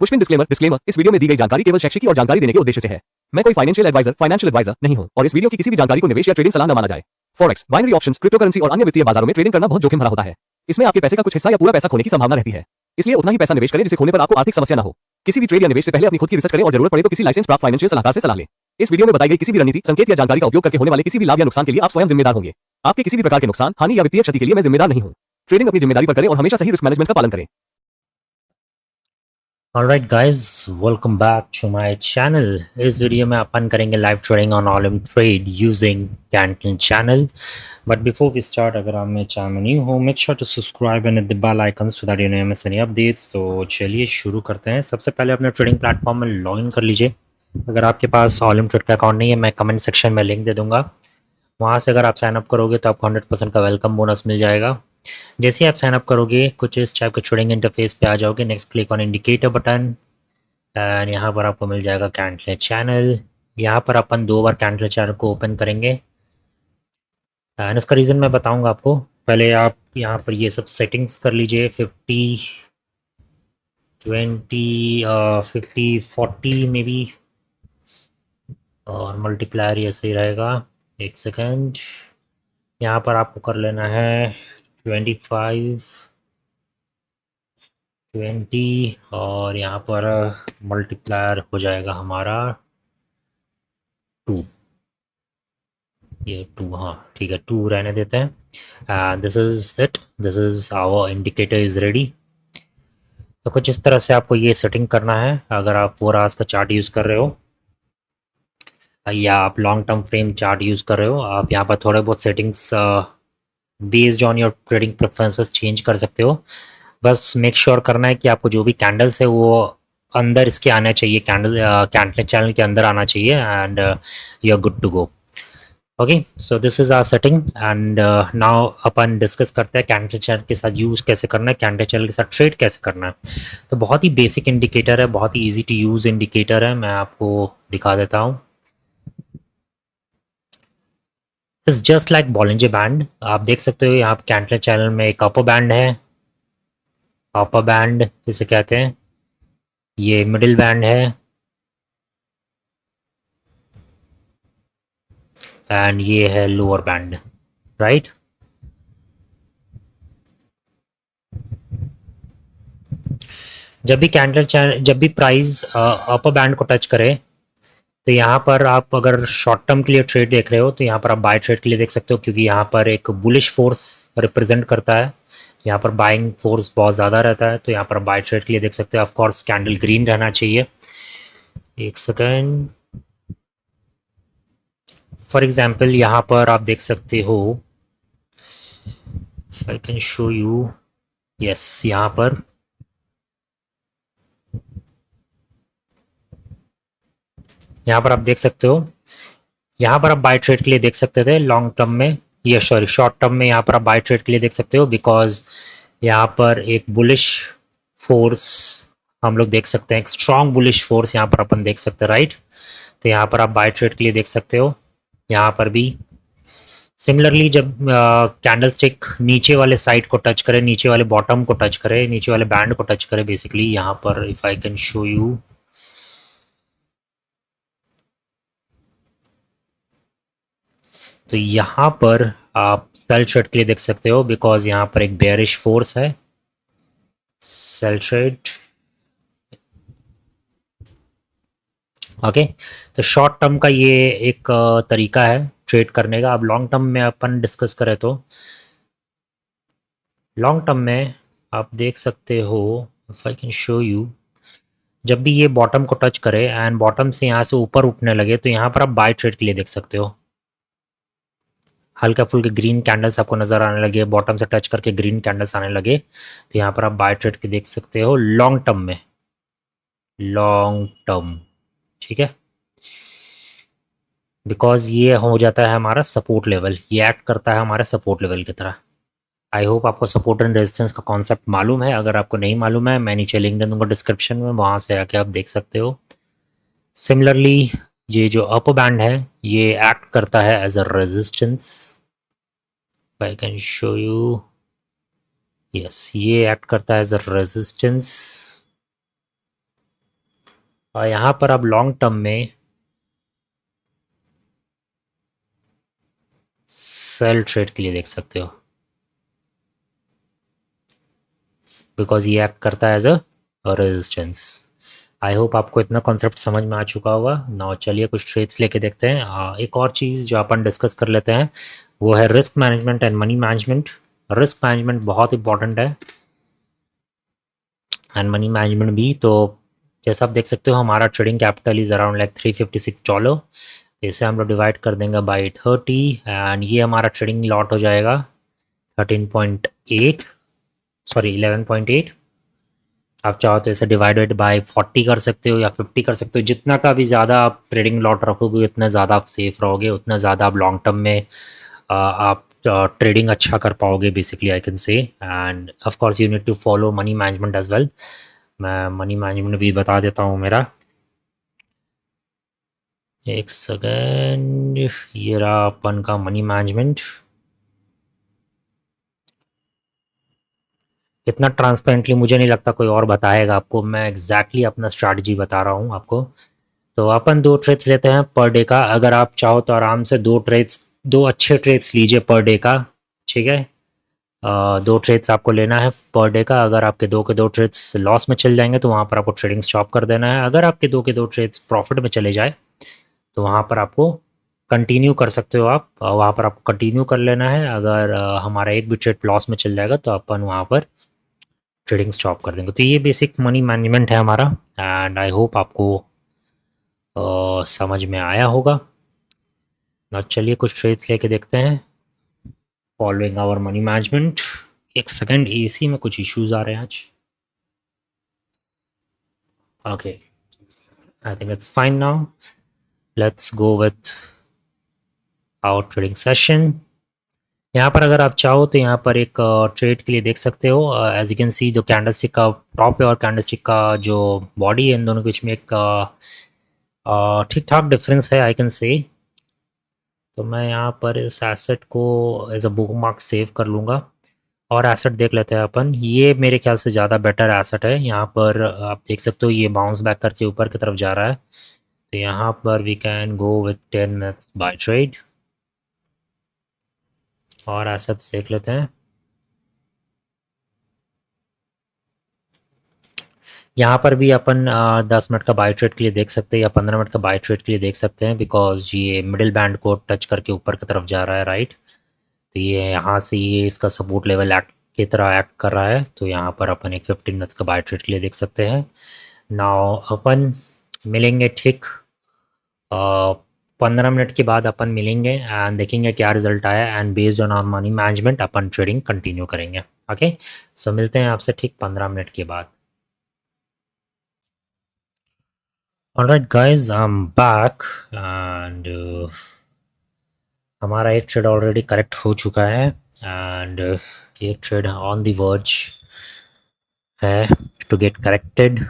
पुष्पिन disclaimer disclaimer इस वीडियो में दी गई जानकारी केवल शैक्षिक और जानकारी देने के उद्देश्य से है। मैं कोई फाइनेंशियल एडवाइजर नहीं हूं और इस वीडियो की किसी भी जानकारी को निवेश या ट्रेडिंग सलाह न माना जाए। फॉरेक्स, बाइनरी ऑप्शंस, क्रिप्टोकरेंसी और अन्य वित्तीय बाजारों में ट्रेडिंग करना बहुत जोखिम भरा होता है। इसमें आपके पैसे का कुछ हिस्सा या पूरा पैसा खोने की संभावना रहती है। इसलिए उतना ही पैसा निवेश करें जिसे खोने पर आपको आर्थिक समस्या न हो। किसी भी ट्रेड या निवेश से पहले अपनी खुद की रिसर्च करें और जरूरत पड़े तो किसी लाइसेंस प्राप्त फाइनेंशियल सलाहकार से सलाह लें। इस वीडियो में बताई गई किसी भी रणनीति, संकेत या जानकारी का उपयोग करके होने वाले किसी भी लाभ या नुकसान के लिए आप स्वयं जिम्मेदार होंगे। आपके किसी भी प्रकार के नुकसान, हानि या वित्तीय क्षति के लिए मैं जिम्मेदार नहीं हूं। ट्रेडिंग अपनी जिम्मेदारी पर करें और हमेशा सही रिस्क मैनेजमेंट का पालन करें। Alright guys, welcome back to my channel. इस वीडियो में अपन करेंगे live trading on Olymp trade using Keltner channel. But before we start, अगर आप मेरे चैनल में न्यू हो, make sure to subscribe and hit the bell icon so that you no miss any updates. तो चलिए शुरू करते हैं. सबसे पहले अपने ट्रेडिंग प्लेटफॉर्म में लॉग इन कर लीजिए. अगर आपके पास ऑलम ट्रेड का अकाउंट नहीं है, मैं कमेंट सेक्शन में लिंक दे दूंगा. वहाँ से अगर आप साइन अप करोगे तो आपको 100% का वेलकम बोनस मिल जाएगा. जैसे ही आप साइन अप करोगे कुछ इस टाइप के ट्रेडिंग इंटरफेस पे आ जाओगे. Next click on indicator button and यहाँ पर आपको मिल जाएगा कैंटल चैनल. यहाँ पर अपन 2 बार कैंटल चैनल को ओपन करेंगे एंड इसका रीज़न मैं बताऊँगा आपको. पहले आप यहाँ पर ये सब सेटिंग्स कर लीजिए. 50 20 50 40 मे बी, और मल्टीप्लायर ये सही रहेगा. एक सेकेंड. यहाँ पर आपको कर लेना है 25 20 और यहाँ पर मल्टीप्लायर हो जाएगा हमारा 2. ये 2, हाँ ठीक है, 2 रहने देते हैं. This is it. This is our indicator is ready. तो कुछ इस तरह से आपको ये सेटिंग करना है. अगर आप 4 आवर्स का चार्ट यूज़ कर रहे हो या आप long term frame chart use कर रहे हो, आप यहाँ पर थोड़े बहुत settings based on your trading preferences change कर सकते हो. बस मेक श्योर करना है कि आपको जो भी कैंडल्स है वो अंदर इसके आना चाहिए, कैंडल चैनल के अंदर आना चाहिए and you are good to go. Okay, so this is our setting and now अपन डिस्कस करते हैं कैंडल चैनल के साथ यूज़ कैसे करना है, कैंडल चैनल के साथ ट्रेड कैसे करना है. तो बहुत ही बेसिक इंडिकेटर है, बहुत ही इजी टू यूज़ इंडिकेटर है. मैं आपको दिखा देता हूँ. It's just like Bollinger band. आप देख सकते हो यहाँ कैंडल चैनल में एक अपर बैंड है. अपर बैंड इसे कहते हैं. ये मिडिल बैंड है एंड ये है लोअर बैंड, राइट. जब भी प्राइस अपर बैंड को टच करे तो यहाँ पर आप अगर शॉर्ट टर्म के लिए ट्रेड देख रहे हो तो यहाँ पर आप बाय ट्रेड के लिए देख सकते हो, क्योंकि यहाँ पर एक बुलिश फोर्स रिप्रेजेंट करता है. यहाँ पर बाइंग फोर्स बहुत ज़्यादा रहता है, तो यहाँ पर बाय ट्रेड के लिए देख सकते हो. ऑफ कोर्स कैंडल ग्रीन रहना चाहिए. एक सेकेंड. फॉर एग्जाम्पल यहाँ पर आप देख सकते हो, आई कैन शो यू. यस, यहाँ पर आप देख सकते हो. यहाँ पर आप बाय ट्रेड के लिए देख सकते थे लॉन्ग टर्म में, या सॉरी शॉर्ट टर्म में. यहाँ पर आप बाय ट्रेड के लिए देख सकते हो बिकॉज यहाँ पर एक बुलिश फोर्स हम लोग देख सकते हैं. एक स्ट्रॉन्ग बुलिश फोर्स यहाँ पर अपन देख सकते हैं, राइट. तो यहाँ पर आप बाय ट्रेड के लिए देख सकते हो. यहाँ पर भी सिमिलरली जब कैंडल स्टिक नीचे वाले साइड को टच करे, नीचे वाले बॉटम को टच करे, नीचे वाले बैंड को टच करे, बेसिकली यहाँ पर if I can show you, तो यहाँ पर आप सेल ट्रेड के लिए देख सकते हो बिकॉज यहाँ पर एक बेयरिश फोर्स है. Sell trade, okay. तो शॉर्ट टर्म का ये एक तरीका है ट्रेड करने का. अब लॉन्ग टर्म में अपन डिस्कस करें तो लॉन्ग टर्म में आप देख सकते हो, if I can show you, जब भी ये बॉटम को टच करे एंड बॉटम से यहाँ से ऊपर उठने लगे तो यहाँ पर आप बाय ट्रेड के लिए देख सकते हो. हल्का फुल्के ग्रीन कैंडल्स आपको नज़र आने लगे, बॉटम से टच करके ग्रीन कैंडल्स आने लगे, तो यहाँ पर आप बाय ट्रेड के देख सकते हो लॉन्ग टर्म में. लॉन्ग टर्म, ठीक है, बिकॉज ये हो जाता है हमारा सपोर्ट लेवल. ये एक्ट करता है हमारे सपोर्ट लेवल की तरह. आई होप आपको सपोर्ट एंड रेजिस्टेंस का कॉन्सेप्ट मालूम है. अगर आपको नहीं मालूम है, मैं नीचे लिंक दे दूँगा डिस्क्रिप्शन में, वहाँ से आके आप देख सकते हो. सिमिलरली ये जो अपर बैंड है ये एक्ट करता है as a resistance. I can show you, yes, ये एक्ट करता है एज अ रेजिस्टेंस. और यहाँ पर आप लॉन्ग टर्म में सेल ट्रेड के लिए देख सकते हो, बिकॉज ये एक्ट करता है as a resistance. I hope आपको इतना कॉन्सेप्ट समझ में आ चुका होगा। नाउ चलिए कुछ ट्रेड्स लेके देखते हैं। एक और चीज़ जो अपन डिस्कस कर लेते हैं वो है risk management and money management. Risk management बहुत इंपॉर्टेंट है एंड मनी मैनेजमेंट भी। तो जैसा आप देख सकते हो हमारा trading capital is around like $356। तो इसे हम लोग डिवाइड कर देंगे बाई 30 एंड ये हमारा ट्रेडिंग लॉट हो जाएगा 13.8, सॉरी 11.8। आप चाहो तो इसे डिवाइडेड बाय 40 कर सकते हो या 50 कर सकते हो। जितना का भी ज़्यादा आप ट्रेडिंग लॉट रखोगे उतना ज़्यादा आप सेफ रहोगे, उतना ज़्यादा आप लॉन्ग टर्म में आप ट्रेडिंग अच्छा कर पाओगे basically, I can say. And of course you need to follow money management as well. मैं मनी मैनेजमेंट भी बता देता हूँ मेरा। एक सेकेंड, ये रहा अपन का मनी मैनेजमेंट। इतना ट्रांसपेरेंटली मुझे नहीं लगता कोई और बताएगा आपको, मैं एग्जैक्टली अपना स्ट्रैटेजी बता रहा हूँ आपको। तो अपन 2 ट्रेड्स लेते हैं पर डे का। अगर आप चाहो तो आराम से 2 अच्छे ट्रेड्स लीजिए पर डे का, ठीक है। 2 ट्रेड्स आपको लेना है पर डे का। अगर आपके 2 ट्रेड्स लॉस में चल जाएंगे तो वहाँ पर आपको ट्रेडिंग स्टॉप कर देना है। अगर आपके 2 ट्रेड्स प्रॉफिट में चले जाए तो वहाँ पर आपको कंटिन्यू कर सकते हो आप, वहाँ पर आपको कंटिन्यू कर लेना है। अगर हमारा एक भी ट्रेड लॉस में चल जाएगा तो अपन वहाँ पर ट्रेडिंग स्टॉप कर देंगे। तो ये बेसिक मनी मैनेजमेंट है हमारा एंड आई होप आपको समझ में आया होगा ना। चलिए कुछ ट्रेड्स लेके देखते हैं फॉलोइंग आवर मनी मैनेजमेंट। एक सेकंड, एसी में कुछ इश्यूज आ रहे हैं आज। Okay, I think it's fine now. Let's go with our trading session. यहाँ पर अगर आप चाहो तो यहाँ पर एक ट्रेड के लिए देख सकते हो। एज यू कैन सी जो कैंडलस्टिक का टॉप है और कैंडलस्टिक का जो बॉडी है, इन दोनों के बीच में एक ठीक ठाक डिफरेंस है, आई कैन से। तो मैं यहाँ पर इस एसेट को as a bookmark save कर लूँगा और एसेट देख लेते हैं अपन। ये मेरे ख्याल से ज़्यादा बेटर एसेट है। यहाँ पर आप देख सकते हो ये बाउंस बैक करके ऊपर की तरफ जा रहा है। तो यहाँ पर we can go with 10 minutes buy trade और एसेट्स देख लेते हैं। यहाँ पर भी अपन 10 मिनट का बाय ट्रेड के लिए देख सकते हैं या 15 मिनट का बाय ट्रेड के लिए देख सकते हैं, बिकॉज ये मिडिल बैंड को टच करके ऊपर की तरफ जा रहा है, राइट। तो ये यहाँ से ये इसका सपोर्ट लेवल एक्ट की तरह एक्ट कर रहा है। तो यहाँ पर अपन एक 15 मिनट्स का बाय ट्रेड के लिए देख सकते हैं। नाउ अपन मिलेंगे ठीक 15 मिनट के बाद अपन मिलेंगे एंड देखेंगे क्या रिजल्ट आया and based on our money management अपन ट्रेडिंग कंटिन्यू करेंगे। ओके, सो मिलते हैं आपसे ठीक 15 मिनट के बाद। Alright guys, I am back and हमारा एक ट्रेड ऑलरेडी करेक्ट हो चुका है एंड ये ट्रेड ऑन द वर्ज है टू गेट करेक्टेड।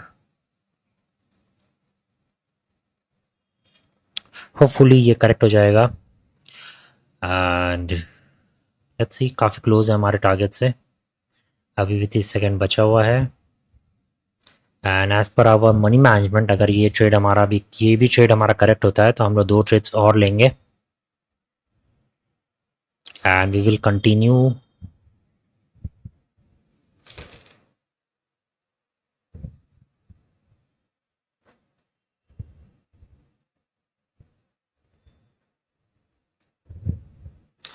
होपफुली ये करेक्ट हो जाएगा एंड लेट्स सी, काफ़ी क्लोज है हमारे टारगेट से। अभी भी 30 सेकेंड बचा हुआ है and as per our money management अगर ये ट्रेड हमारा भी करेक्ट होता है तो हम लोग 2 ट्रेड्स और लेंगे and we will continue.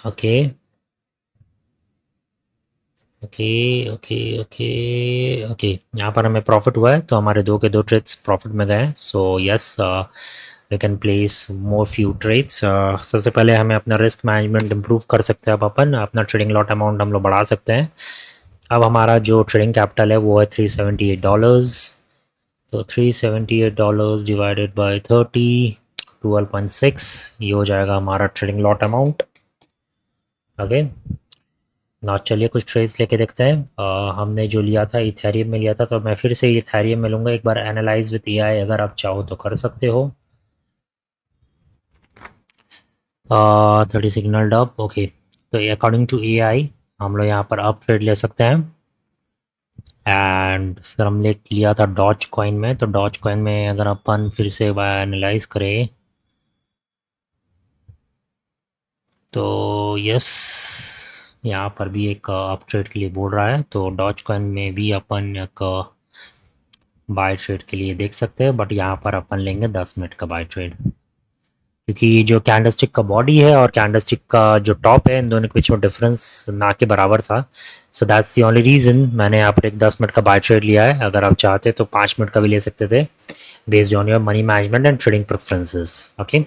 Okay okay okay okay okay, यहाँ पर हमें प्रॉफिट हुआ है तो हमारे 2 ट्रेड्स प्रॉफिट में गए। So yes, we can place more few trades. सबसे पहले हमें अपना रिस्क मैनेजमेंट इम्प्रूव कर सकते हैं। अब अपन अपना ट्रेडिंग लॉट अमाउंट हम लोग बढ़ा सकते हैं। अब हमारा जो ट्रेडिंग कैपिटल है वो है $378। तो $378 डिवाइडेड बाय 30, 12.6, ये हो जाएगा हमारा ट्रेडिंग लॉट अमाउंट। ओके, ना चलिए कुछ ट्रेड्स लेके देखते हैं। हमने जो लिया था इथेरियम में लिया था, तो मैं फिर से इथेरियम में लूँगा। एक बार एनालाइज विथ एआई अगर आप चाहो तो कर सकते हो। 30 सिग्नल अप, ओके। तो अकॉर्डिंग टू एआई हम लोग यहाँ पर अप ट्रेड ले सकते हैं एंड फिर हमने लिया था डॉज कॉइन में। तो डॉज कॉइन में अगर अपन फिर से एनालाइज करें तो यस, यहाँ पर भी एक अप ट्रेड के लिए बोल रहा है। तो डॉज कॉइन में भी अपन एक बाय ट्रेड के लिए देख सकते हैं, बट यहाँ पर अपन लेंगे 10 मिनट का बाय ट्रेड, क्योंकि जो कैंडलस्टिक का बॉडी है और कैंडलस्टिक का जो टॉप है इन दोनों के बीच में डिफरेंस ना के बराबर था। So that's the only reason मैंने यहाँ पर एक 10 मिनट का बाय ट्रेड लिया है। अगर आप चाहते तो 5 मिनट का भी ले सकते थे, based on your money management and trading preferences. Okay,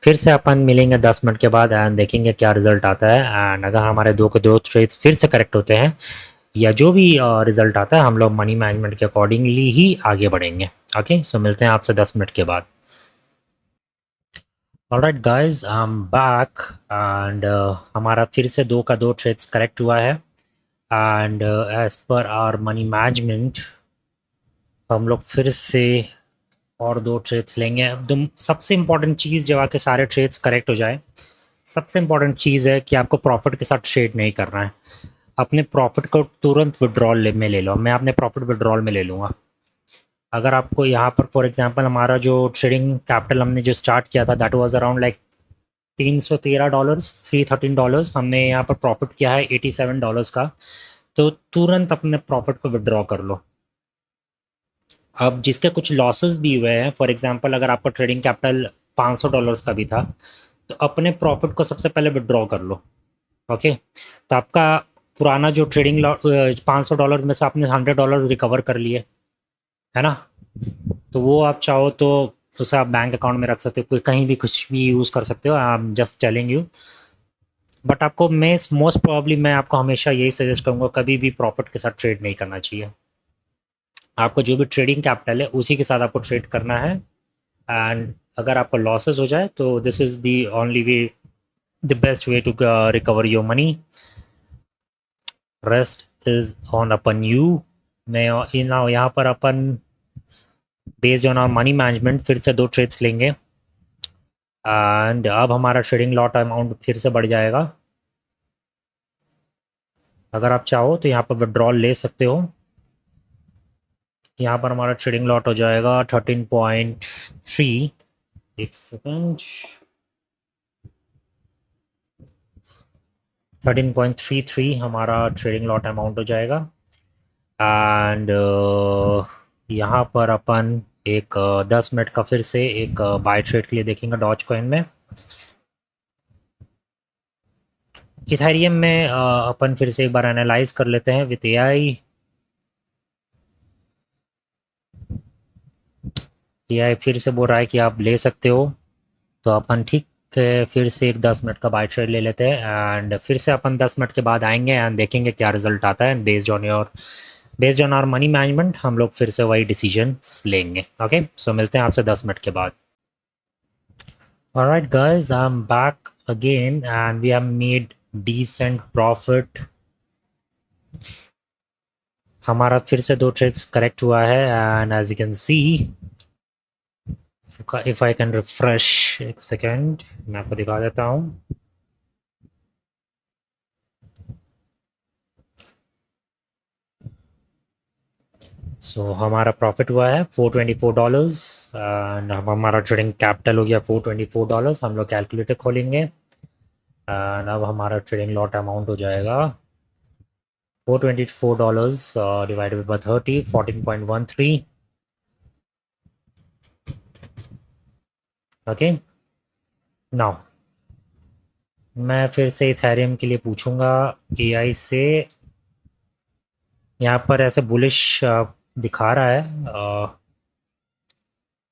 फिर से अपन मिलेंगे 10 मिनट के बाद एंड देखेंगे क्या रिजल्ट आता है। एंड अगर हमारे दो के दो ट्रेड्स फिर से करेक्ट होते हैं या जो भी रिजल्ट आता है, हम लोग मनी मैनेजमेंट के अकॉर्डिंगली ही आगे बढ़ेंगे। ओके, सो मिलते हैं आपसे 10 मिनट के बाद। Alright guys, I am back and हमारा फिर से दो का दो ट्रेड्स करेक्ट हुआ है। And as per our money management हम लोग फिर से और दो ट्रेड्स लेंगे। अब सबसे इम्पॉर्टेंट चीज़, जब आपके सारे ट्रेड्स करेक्ट हो जाए, सबसे इम्पॉर्टेंट चीज़ है कि आपको प्रॉफिट के साथ ट्रेड नहीं करना है। अपने प्रॉफिट को तुरंत विड्रॉल में ले लो। मैं अपने प्रॉफिट विड्रॉल में ले लूँगा। अगर आपको यहाँ पर फॉर एग्जांपल हमारा जो ट्रेडिंग कैपिटल हमने जो स्टार्ट किया था दैट वाज अराउंड लाइक $313, $313 हमने यहाँ पर प्रॉफिट किया है $87 का। तो तुरंत अपने प्रॉफिट को विड्रॉ कर लो। अब जिसके कुछ लॉसेस भी हुए हैं, फॉर एग्जांपल अगर आपका ट्रेडिंग कैपिटल $500 का भी था, तो अपने प्रॉफिट को सबसे पहले विड्रॉ कर लो। ओके, तो आपका पुराना जो ट्रेडिंग $500 में से आपने $100 रिकवर कर लिए, है ना। तो वो आप चाहो तो उसे आप बैंक अकाउंट में रख सकते हो, कोई कहीं भी कुछ भी यूज़ कर सकते हो। I am just telling you. But आपको मैं मोस्ट प्रॉब्ली मैं आपको हमेशा यही सजेस्ट करूँगा, कभी भी प्रॉफिट के साथ ट्रेड नहीं करना चाहिए। आपको जो भी ट्रेडिंग कैपिटल है उसी के साथ आपको ट्रेड करना है। एंड अगर आपका लॉसेस हो जाए तो this is the only way, the best way to recover your money. Rest is on upon you. यहाँ पर upon based on our money management फिर से दो ट्रेड्स लेंगे। एंड अब हमारा ट्रेडिंग लॉट अमाउंट फिर से बढ़ जाएगा। अगर आप चाहो तो यहाँ पर विड्रॉल ले सकते हो। यहाँ पर हमारा ट्रेडिंग लॉट हो जाएगा 13.3, एक सेकेंड, 13.33 हमारा ट्रेडिंग लॉट अमाउंट हो जाएगा। एंड यहाँ पर अपन एक 10 मिनट का फिर से एक बाय ट्रेड के लिए देखेंगे डॉज कॉइन में। इथेरियम में अपन फिर से एक बार एनालाइज कर लेते हैं विथ एआई। एआई फिर से बोल रहा है कि आप ले सकते हो, तो अपन ठीक है फिर से एक 10 मिनट का बाय ट्रेड ले लेते हैं। एंड फिर से अपन 10 मिनट के बाद आएंगे एंड देखेंगे क्या रिजल्ट आता है। And based on our money management हम लोग फिर से वही डिसीजन लेंगे। ओके, सो मिलते हैं आपसे 10 मिनट के बाद। Alright guys, I am back again and we have made decent profit. हमारा फिर से दो ट्रेड्स करेक्ट हुआ है। And as you can see, if I can refresh, एक सेकेंड मैं आपको दिखा देता हूँ। सो हमारा प्रॉफिट हुआ है $424 एंड हमारा ट्रेडिंग कैपिटल हो गया $424। हम लोग कैलकुलेटर खोलेंगे एंड अब हमारा ट्रेडिंग लॉट अमाउंट हो जाएगा $424 डिवाइडेड बाय 30, 14.13। ओके, नाउ मैं फिर से इथेरियम के लिए पूछूंगा एआई से। यहाँ पर ऐसे बुलिश दिखा रहा है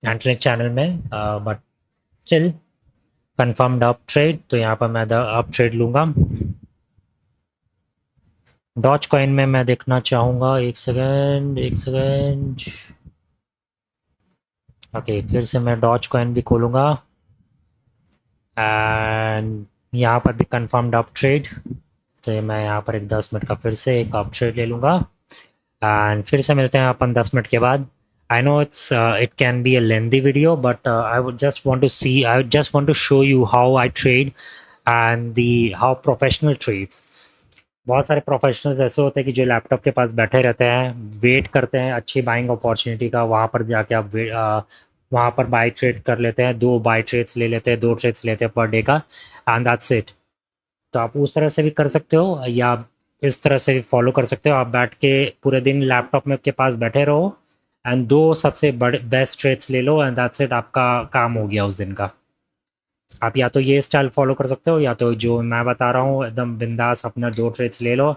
एंटरनेट चैनल में, but still confirmed up trade, तो यहाँ पर मैं अप ट्रेड लूँगा। डॉज कॉइन में मैं देखना चाहूँगा, एक सेकेंड। ओके, फिर से मैं डॉज कॉइन भी खोलूँगा एंड यहाँ पर भी कंफर्म्ड अप ट्रेड, तो मैं यहाँ पर एक 10 मिनट का फिर से एक अप ट्रेड ले लूँगा। एंड फिर से मिलते हैं अपन 10 मिनट के बाद। I know it can be a lengthy video, but I just want to show you how I trade and how professional trades. बहुत सारे प्रोफेशनल्स ऐसे होते हैं कि जो लैपटॉप के पास बैठे रहते हैं, वेट करते हैं अच्छी बाइंग अपॉर्चुनिटी का, वहाँ पर जाके आप वहाँ पर बाई ट्रेड कर लेते हैं, 2 बाई ट्रेड्स ले लेते हैं, 2 ट्रेड्स लेते हैं पर डे का, एंड दैट्स इट। तो आप उस तरह से भी कर सकते हो या इस तरह से भी फॉलो कर सकते हो। आप बैठ के पूरे दिन लैपटॉप में के पास बैठे रहो एंड 2 सबसे बड़े बेस्ट ट्रेड्स ले लो एंड दैट्स इट, आपका काम हो गया उस दिन का। आप या तो ये स्टाइल फॉलो कर सकते हो या तो जो मैं बता रहा हूँ एकदम बिंदास अपना 2 ट्रेड्स ले लो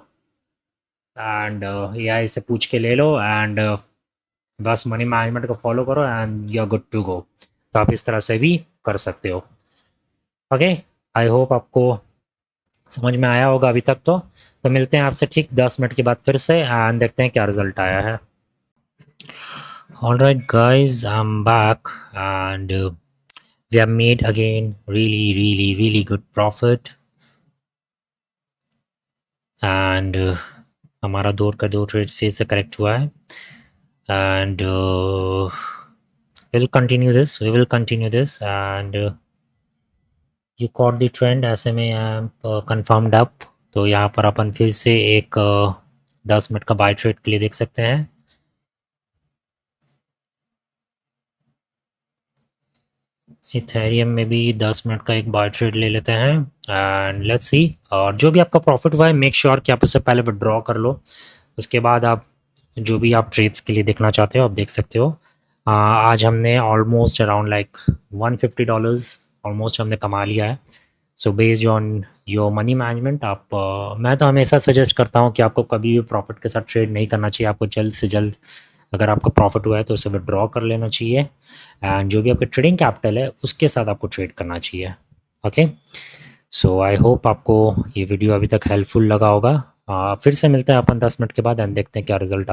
एंड एआई से पूछ के ले लो एंड बस मनी मैनेजमेंट को फॉलो करो and you are good to go. तो आप इस तरह से भी कर सकते हो। ओके, आई होप आपको समझ में आया होगा अभी तक। तो मिलते हैं आपसे ठीक 10 मिनट के बाद फिर से एंड देखते हैं क्या रिजल्ट आया है। Alright guys, I'm back and we have made again really good profit and हमारा 2 ट्रेड्स फिर से करेक्ट हुआ है and we will continue this and you caught the trend, ऐसे में confirmed up। तो यहाँ पर अपन फिर से एक 10 मिनट का बाय ट्रेड के लिए देख सकते हैं। इथेरियम में भी 10 मिनट का एक बाय ट्रेड ले लेते हैं एंड लेट्स सी। और जो भी आपका प्रॉफिट हुआ है मेक श्योर कि आप उससे पहले विड्रॉ कर लो, उसके बाद आप जो भी आप ट्रेड्स के लिए देखना चाहते हो आप देख सकते हो। आज हमने ऑलमोस्ट अराउंड लाइक $150 ऑलमोस्ट हमने कमा लिया है। So based on your money management आप मैं तो हमेशा सजेस्ट करता हूँ कि आपको कभी भी प्रॉफिट के साथ ट्रेड नहीं करना चाहिए। आपको जल्द से जल्द अगर आपका प्रॉफिट हुआ है तो उसे विड्रॉ कर लेना चाहिए एंड जो भी आपका ट्रेडिंग कैपिटल है उसके साथ आपको ट्रेड करना चाहिए। ओके, सो आई होप आपको ये वीडियो अभी तक हेल्पफुल लगा होगा। फिर से मिलते हैं अपन 10 मिनट के बाद एंड देखते हैं क्या रिजल्ट